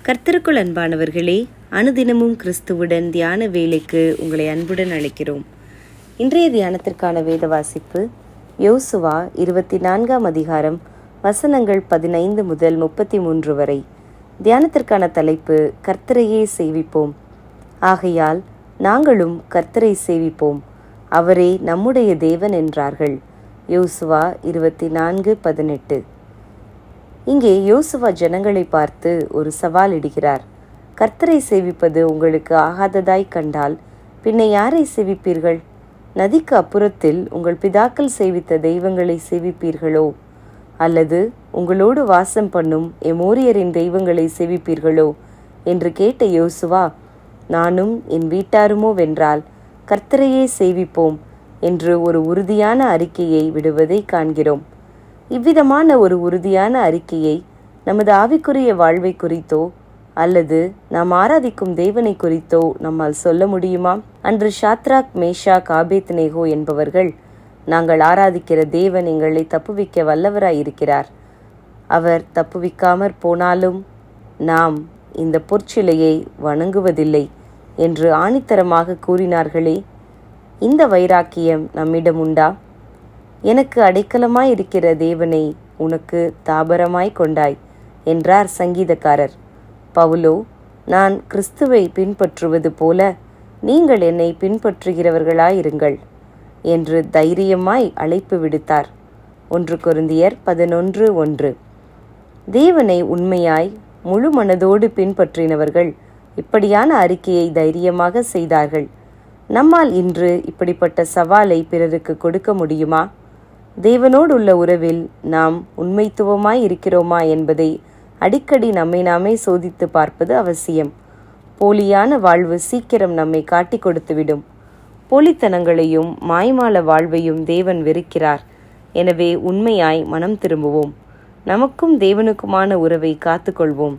கர்த்தருக்குள் அன்பானவர்களே, அனுதினமும் கிறிஸ்துவுடன் தியான வேலைக்கு உங்களை அன்புடன் அழைக்கிறோம். இன்றைய தியானத்திற்கான வேத வாசிப்பு யோசுவா 24ஆம் அதிகாரம் வசனங்கள் 15 முதல் 33 வரை. தியானத்திற்கான தலைப்பு கர்த்தரையே சேவிப்போம். ஆகையால் நாங்களும் கர்த்தரை சேவிப்போம், அவரே நம்முடைய தேவன் என்றார்கள். யோசுவா 24:18. இங்கே யோசுவா ஜனங்களை பார்த்து ஒரு சவால் இடுகிறார். கர்த்தரை சேவிப்பது உங்களுக்கு ஆகாததாய் கண்டால் பின்ன யாரை சேவிப்பீர்கள்? நதிக்கு அப்புறத்தில் உங்கள் பிதாக்கள் சேவித்த தெய்வங்களை சேவிப்பீர்களோ? அல்லது உங்களோடு வாசம் பண்ணும் எமோரியரின் தெய்வங்களை சேவிப்பீர்களோ என்று கேட்ட யோசுவா, நானும் என் வீட்டாருமோ வென்றால் கர்த்தரையே சேவிப்போம் என்று ஒரு உறுதியான அறிக்கையை விடுவதை காண்கிறோம். இவ்விதமான ஒரு உறுதியான அறிக்கையை நமது ஆவிக்குரிய வாழ்வை குறித்தோ அல்லது நாம் ஆராதிக்கும் தேவனை குறித்தோ நம்மால் சொல்ல முடியுமா? அன்று ஷாத்ராக், மேஷாக், ஆபேத்நேகோ என்பவர்கள், நாங்கள் ஆராதிக்கிற தேவன் எங்களை தப்புவிக்க வல்லவராயிருக்கிறார், அவர் தப்புவிக்காமற் போனாலும் நாம் இந்த பொற்சிலையை வணங்குவதில்லை என்று ஆணித்தரமாக கூறினார்களே. இந்த வைராக்கியம் நம்மிடம் உண்டா? எனக்கு அடைக்கலமாயிருக்கிற தேவனை உனக்கு தாபரமாய் கொண்டாய் என்றார் சங்கீதக்காரர். பவுலோ, நான் கிறிஸ்துவை பின்பற்றுவது போல நீங்கள் என்னை பின்பற்றுகிறவர்களாயிருங்கள் என்று தைரியமாய் அழைப்பு விடுத்தார். 1 கொரிந்தியர் 11:1. தேவனை உண்மையாய் முழு மனதோடு பின்பற்றினவர்கள் இப்படியான அறிக்கையை தைரியமாக செய்தார்கள். நம்மால் இன்று இப்படிப்பட்ட சவாலை பிறருக்கு கொடுக்க முடியுமா? தேவனோடு உள்ள உறவில் நாம் உண்மைத்துவமாய் இருக்கிறோமா என்பதை அடிக்கடி நம்மை நாமே சோதித்து பார்ப்பது அவசியம். போலியான வாழ்வு சீக்கிரம் நம்மை காட்டி கொடுத்துவிடும். போலித்தனங்களையும் மாய்மால வாழ்வையும் தேவன் வெறுக்கிறார். எனவே உண்மையாய் மனம் திரும்புவோம். நமக்கும் தேவனுக்குமான உறவை காத்துக்கொள்வோம்.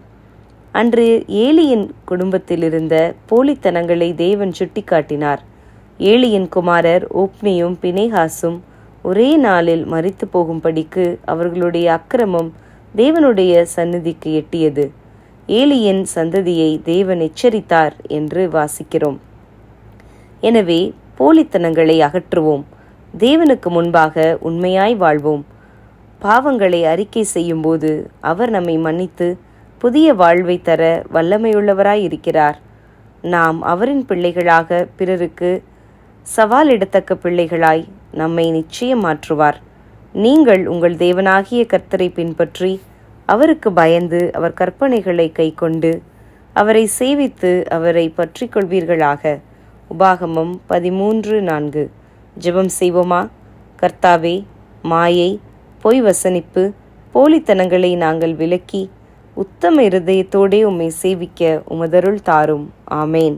அன்று ஏலியின் குடும்பத்தில் இருந்த போலித்தனங்களை தேவன் சுட்டிக்காட்டினார். ஏலியின் குமாரர் ஓப்னியும் பினேகாசும் ஒரே நாளில் மரித்து போகும்படிக்கு அவர்களுடைய அக்கிரமம் தேவனுடைய சந்நிதிக்கு எட்டியது. ஏலியின் சந்ததியை தேவன் எச்சரித்தார் என்று வாசிக்கிறோம். எனவே போலித்தனங்களை அகற்றுவோம். தேவனுக்கு முன்பாக உண்மையாய் வாழ்வோம். பாவங்களை அறிக்கை செய்யும்போது அவர் நம்மை மன்னித்து புதிய வாழ்வை தர வல்லமையுள்ளவராய் இருக்கிறார். நாம் அவரின் பிள்ளைகளாக பிறருக்கு சவாலிடத்தக்க பிள்ளைகளாய் நம்மை நிச்சயம் மாற்றுவார். நீங்கள் உங்கள் தேவனாகிய கர்த்தரை பின்பற்றி அவருக்கு பயந்து அவர் கற்பனைகளை கைக்கொண்டு அவரை சேவித்து அவரை பற்றி கொள்வீர்களாக. உபாகமம் 13:4. ஜெபம் செய்வோமா? கர்த்தாவே, மாயை, பொய் வசனிப்பு, போலித்தனங்களை நாங்கள் விலக்கி உத்தம இருதயத்தோடே உம்மை சேவிக்க உமதருள் தாரும். ஆமேன்.